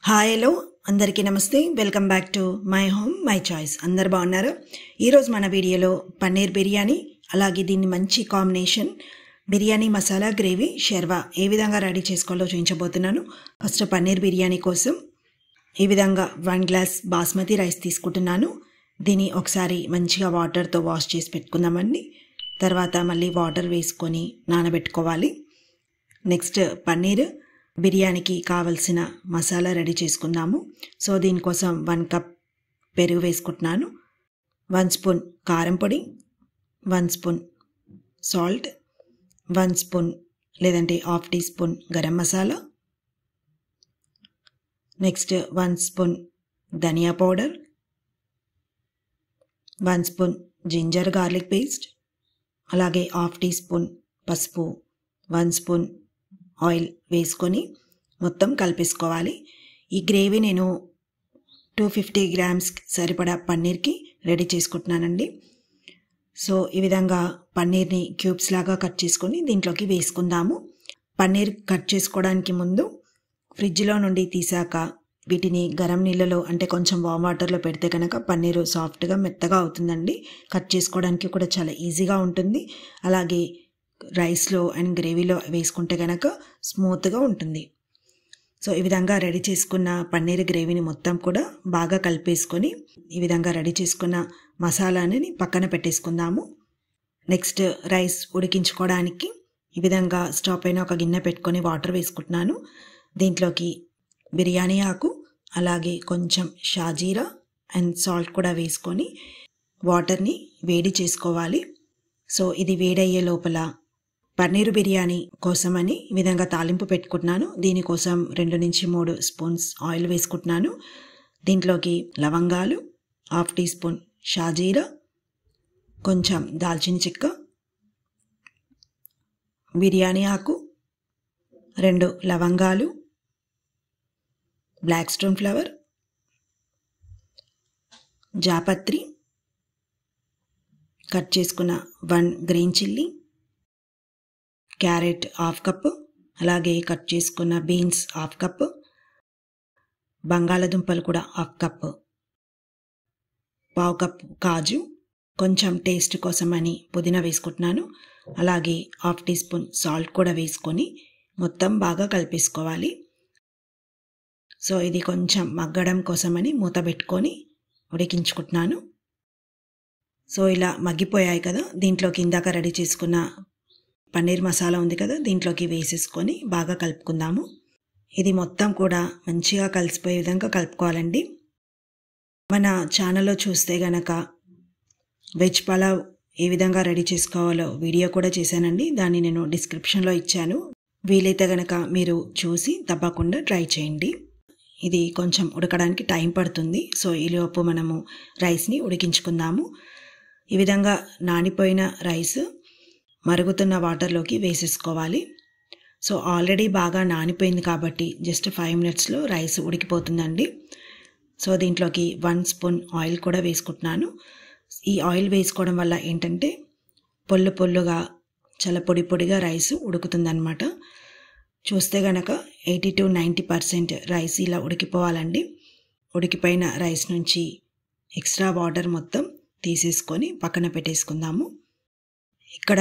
Hi hello అందరికీ నమస్తే. Welcome back to my home my choice. అందరు బాగున్నారు? ఈరోజు మన వీడియోలో పన్నీర్ బిర్యానీ, అలాగే దీన్ని మంచి కాంబినేషన్ బిర్యానీ మసాలా గ్రేవీ షెర్వా ఏ విధంగా రెడీ చేసుకోవాలో చూపించబోతున్నాను. ఫస్ట్ పన్నీర్ బిర్యానీ కోసం ఈ విధంగా 1 గ్లాస్ బాస్మతి రైస్ తీసుకుంటున్నాను. దీన్ని ఒకసారి మంచిగా వాటర్తో వాష్ చేసి పెట్టుకుందామండి. తర్వాత మళ్ళీ వాటర్ వేసుకొని నానబెట్టుకోవాలి. నెక్స్ట్ పన్నీర్ బిర్యానీకి కావలసిన మసాలా రెడీ చేసుకుందాము. సో దీనికోసం 1 కప్ పెరుగు వేసుకుంటున్నాను, 1 స్పూన్ కారం పొడి, 1 స్పూన్ సాల్ట్, 1 స్పూన్ లేదంటే half teaspoon garam masala, next 1 spoon ధనియా powder, 1 spoon ginger garlic paste, అలాగే హాఫ్ టీ స్పూన్ పసుపు, 1 స్పూన్ ఆయిల్ వేసుకొని మొత్తం కలిపేసుకోవాలి. ఈ గ్రేవీ నేను 250 గ్రామ్స్ సరిపడా పన్నీర్కి రెడీ చేసుకుంటున్నానండి. సో ఈ విధంగా పన్నీర్ని క్యూబ్స్ లాగా కట్ చేసుకొని దీంట్లోకి వేసుకుందాము. పన్నీర్ కట్ చేసుకోవడానికి ముందు ఫ్రిడ్జ్లో నుండి తీసాక వీటిని గరం నీళ్ళలో అంటే కొంచెం వామ్ వాటర్లో పెడితే కనుక పన్నీరు సాఫ్ట్గా మెత్తగా అవుతుందండి. కట్ చేసుకోవడానికి కూడా చాలా ఈజీగా ఉంటుంది. అలాగే రైస్లో అండ్ గ్రేవీలో వేసుకుంటే కనుక స్మూత్గా ఉంటుంది. సో ఈ విధంగా రెడీ చేసుకున్న పన్నీర్ గ్రేవీని మొత్తం కూడా బాగా కలిపేసుకొని ఈ విధంగా రెడీ చేసుకున్న మసాలాని పక్కన పెట్టేసుకుందాము. నెక్స్ట్ రైస్ ఉడికించుకోవడానికి ఈ విధంగా స్టవ్ పైన ఒక గిన్నె పెట్టుకొని వాటర్ వేసుకుంటున్నాను. దీంట్లోకి బిర్యానీ ఆకు, అలాగే కొంచెం షాజీరా అండ్ సాల్ట్ కూడా వేసుకొని వాటర్ని వేడి చేసుకోవాలి. సో ఇది వేడయ్యే లోపల పన్నీరు బిర్యానీ కోసమని ఈ విధంగా తాలింపు పెట్టుకుంటున్నాను. దీనికోసం 2 నుంచి 3 స్పూన్స్ ఆయిల్ వేసుకుంటున్నాను. దీంట్లోకి లవంగాలు, హాఫ్ టీ స్పూన్ షాజీరా, కొంచెం దాల్చిన చెక్క, బిర్యానీ ఆకు, 2 లవంగాలు, బ్లాక్ స్టోన్ ఫ్లవర్, జాపత్రి, కట్ చేసుకున్న 1 green chilli, carrot half cup, అలాగే కట్ చేసుకున్న బీన్స్ హాఫ్ కప్పు, బంగాళదుంపలు కూడా హాఫ్ కప్పు, పావు కప్పు కాజు, కొంచెం టేస్ట్ కోసమని పుదీనా వేసుకుంటున్నాను. అలాగే హాఫ్ టీ స్పూన్ సాల్ట్ కూడా వేసుకొని మొత్తం బాగా కలిపేసుకోవాలి. సో ఇది కొంచెం మగ్గడం కోసమని మూత పెట్టుకొని ఉడికించుకుంటున్నాను. సో ఇలా మగ్గిపోయాయి కదా, దీంట్లోకి ఇందాక రెడీ చేసుకున్న పన్నీర్ మసాలా ఉంది కదా, దీంట్లోకి వేసేసుకొని బాగా కలుపుకుందాము. ఇది మొత్తం కూడా మంచిగా కలిసిపోయే విధంగా కలుపుకోవాలండి. మన ఛానల్లో చూస్తే గనక వెజ్ పలావ్ ఏ విధంగా రెడీ చేసుకోవాలో వీడియో కూడా చేశానండి. దాన్ని నేను డిస్క్రిప్షన్లో ఇచ్చాను. వీలైతే గనక మీరు చూసి తప్పకుండా ట్రై చేయండి. ఇది కొంచెం ఉడకడానికి టైం పడుతుంది. సో ఈలోపు మనము రైస్ని ఉడికించుకుందాము. ఈ విధంగా నానిపోయిన రైస్ మరుగుతున్న వాటర్లోకి వేసేసుకోవాలి. సో ఆల్రెడీ బాగా నానిపోయింది కాబట్టి జస్ట్ 5 మినిట్స్లో రైస్ ఉడికిపోతుందండి. సో దీంట్లోకి 1 స్పూన్ ఆయిల్ కూడా వేసుకుంటున్నాను. ఈ ఆయిల్ వేసుకోవడం వల్ల ఏంటంటే పొల్లు పొల్లుగా చాలా పొడి పొడిగా రైస్ ఉడుకుతుందన్నమాట. చూస్తే గనక 80 to 90% రైస్ ఇలా ఉడికిపోవాలండి. ఉడికిపోయిన రైస్ నుంచి ఎక్స్ట్రా వాటర్ మొత్తం తీసేసుకొని పక్కన పెట్టేసుకుందాము. ఇక్కడ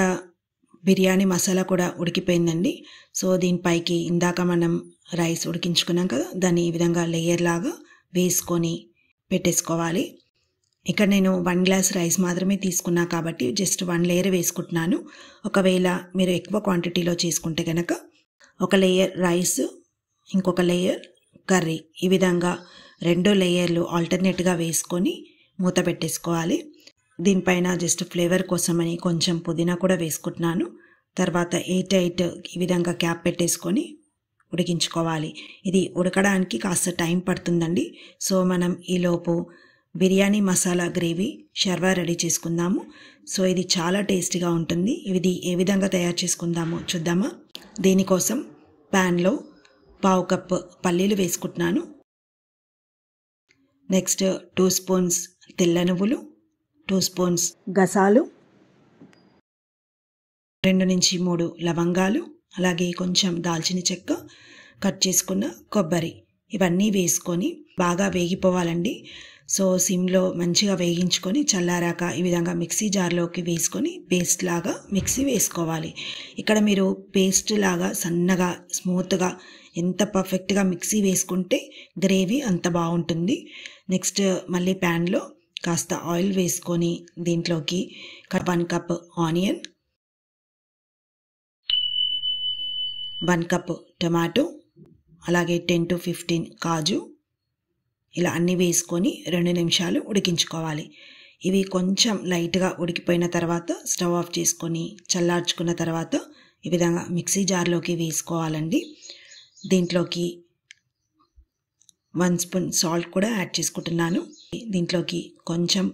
బిర్యానీ మసాలా కూడా ఉడికిపోయిందండి. సో దీనిపైకి ఇందాక మనం రైస్ ఉడికించుకున్నాం కదా, దాన్ని ఈ విధంగా లేయర్ లాగా వేసుకొని పెట్టేసుకోవాలి. ఇక్కడ నేను 1 గ్లాస్ రైస్ మాత్రమే తీసుకున్నా కాబట్టి జస్ట్ 1 లేయర్ వేసుకుంటున్నాను. ఒకవేళ మీరు ఎక్కువ క్వాంటిటీలో చేసుకుంటే కనుక ఒక లేయర్ రైస్, ఇంకొక లేయర్ కర్రీ, ఈ విధంగా 2 లేయర్లు ఆల్టర్నేట్గా వేసుకొని మూత పెట్టేసుకోవాలి. దీనిపైన జస్ట్ ఫ్లేవర్ కోసమని కొంచెం పుదీనా కూడా వేసుకుంటున్నాను. తర్వాత 8 ఈ విధంగా క్యాప్ పెట్టేసుకొని ఉడికించుకోవాలి. ఇది ఉడకడానికి కాస్త టైం పడుతుందండి. సో మనం ఈలోపు బిర్యానీ మసాలా గ్రేవీ షెర్వా రెడీ చేసుకుందాము. సో ఇది చాలా టేస్టీగా ఉంటుంది. ఇది ఏ విధంగా తయారు చేసుకుందామో చూద్దామా. దీనికోసం ప్యాన్లో పావు కప్పు పల్లీలు వేసుకుంటున్నాను. నెక్స్ట్ 2 స్పూన్స్ తెల్ల నువ్వులు, 2 స్పూన్స్ గసాలు, 2 నుంచి 3 లవంగాలు, అలాగే కొంచెం దాల్చిన చెక్క, కట్ చేసుకున్న కొబ్బరి, ఇవన్నీ వేసుకొని బాగా వేగిపోవాలండి. సో సిమ్లో మంచిగా వేగించుకొని చల్లారాక ఈ విధంగా మిక్సీ జార్లోకి వేసుకొని పేస్ట్ లాగా మిక్సీ వేసుకోవాలి. ఇక్కడ మీరు పేస్ట్ లాగా సన్నగా స్మూత్గా ఎంత పర్ఫెక్ట్గా మిక్సీ వేసుకుంటే గ్రేవీ అంత బాగుంటుంది. నెక్స్ట్ మళ్ళీ ప్యాన్లో కాస్త ఆయిల్ వేసుకొని దీంట్లోకి 1 కప్ ఆనియన్, 1 కప్ టమాటో, అలాగే 10 to 15 కాజు ఇలా అన్నీ వేసుకొని 2 నిమిషాలు ఉడికించుకోవాలి. ఇవి కొంచెం లైట్గా ఉడికిపోయిన తర్వాత స్టవ్ ఆఫ్ చేసుకొని చల్లార్చుకున్న తర్వాత ఈ విధంగా మిక్సీ జార్లోకి వేసుకోవాలండి. దీంట్లోకి 1 స్పూన్ సాల్ట్ కూడా యాడ్ చేసుకుంటున్నాను. దీంట్లోకి కొంచెం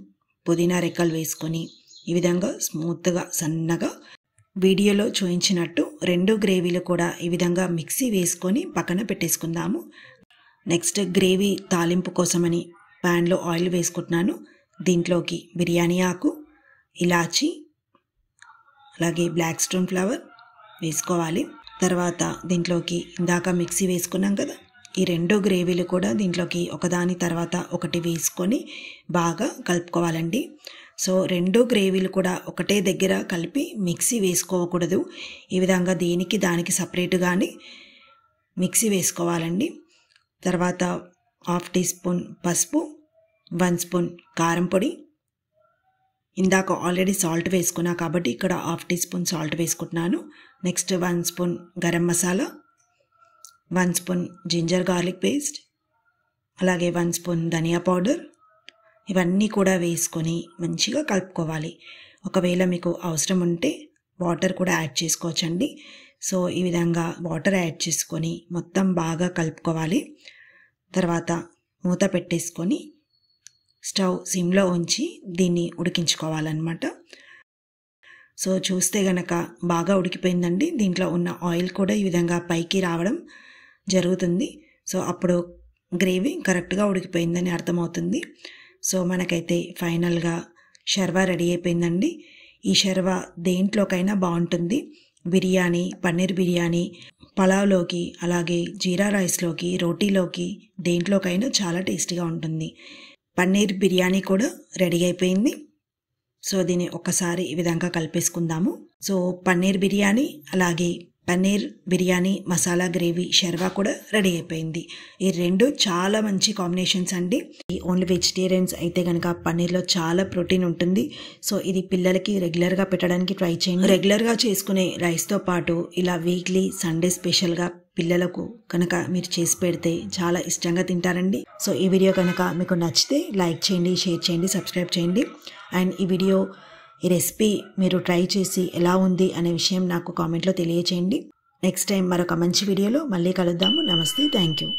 పుదీనా రెక్కలు వేసుకొని ఈ విధంగా స్మూత్గా సన్నగా వీడియోలో చూపించినట్టు 2 గ్రేవీలు కూడా ఈ విధంగా మిక్సీ వేసుకొని పక్కన పెట్టేసుకుందాము. నెక్స్ట్ గ్రేవీ తాలింపు కోసమని ప్యాన్లో ఆయిల్ వేసుకుంటున్నాను. దీంట్లోకి బిర్యానీ ఆకు, ఇలాచీ, అలాగే బ్లాక్ స్టోన్ ఫ్లవర్ వేసుకోవాలి. తర్వాత దీంట్లోకి ఇందాక మిక్సీ వేసుకున్నాం కదా, ఈ 2 గ్రేవీలు కూడా దీంట్లోకి ఒకదాని తర్వాత ఒకటి వేసుకొని బాగా కలుపుకోవాలండి. సో 2 గ్రేవీలు కూడా ఒకటే దగ్గర కలిపి మిక్సీ వేసుకోకూడదు. ఈ విధంగా దేనికి దానికి సపరేట్గానే మిక్సీ వేసుకోవాలండి. తర్వాత 1/2 టీ స్పూన్ పసుపు, 1 స్పూన్ కారం పొడి, ఇందాక ఆల్రెడీ సాల్ట్ వేసుకున్నా కాబట్టి ఇక్కడ 1/2 టీ స్పూన్ సాల్ట్ వేసుకుంటున్నాను. Next 1 spoon garam masala, 1 spoon ginger garlic paste, అలాగే 1 స్పూన్ ధనియా పౌడర్, ఇవన్నీ కూడా వేసుకొని మంచిగా కలుపుకోవాలి. ఒకవేళ మీకు అవసరం ఉంటే వాటర్ కూడా యాడ్ చేసుకోవచ్చండి. సో ఈ విధంగా వాటర్ యాడ్ చేసుకొని మొత్తం బాగా కలుపుకోవాలి. తర్వాత మూత పెట్టేసుకొని స్టవ్ సిమ్లో ఉంచి దీన్ని ఉడికించుకోవాలన్నమాట. సో చూస్తే గనక బాగా ఉడికిపోయిందండి. దీంట్లో ఉన్న ఆయిల్ కూడా ఈ విధంగా పైకి రావడం జరుగుతుంది. సో అప్పుడు గ్రేవీ కరెక్ట్గా ఉడికిపోయిందని అర్థమవుతుంది. సో మనకైతే ఫైనల్గా షర్వా రెడీ అయిపోయిందండి. ఈ షర్వా దేంట్లోకైనా బాగుంటుంది. బిర్యానీ, పన్నీర్ బిర్యానీ, పలావ్లోకి, అలాగే జీరా రైస్లోకి, రోటీలోకి, దేంట్లోకైనా చాలా టేస్టీగా ఉంటుంది. పన్నీర్ బిర్యానీ కూడా రెడీ అయిపోయింది. సో దీన్ని ఒకసారి ఈ విధంగా కలిపేసుకుందాము. సో పన్నీర్ బిర్యానీ అలాగే పన్నీర్ బిర్యానీ మసాలా గ్రేవీ షర్వా కూడా రెడీ అయిపోయింది. ఈ 2 చాలా మంచి కాంబినేషన్స్ అండి. ఓన్లీ వెజిటేరియన్స్ అయితే కనుక పన్నీర్లో చాలా ప్రోటీన్ ఉంటుంది. సో ఇది పిల్లలకి రెగ్యులర్గా పెట్టడానికి ట్రై చేయండి. రెగ్యులర్గా చేసుకునే రైస్తో పాటు ఇలా వీక్లీ సండే స్పెషల్గా పిల్లలకు కనుక మీరు చేసి పెడితే చాలా ఇష్టంగా తింటారండి. సో ఈ వీడియో కనుక మీకు నచ్చితే లైక్ చేయండి, షేర్ చేయండి, సబ్స్క్రైబ్ చేయండి. అండ్ ఈ రెసిపీ మీరు ట్రై చేసి ఎలా ఉంది అనే విషయం నాకు కామెంట్లో తెలియచేయండి. నెక్స్ట్ టైం మరొక మంచి వీడియోలో మళ్ళీ కలుద్దాము. నమస్తే, థ్యాంక్ యూ.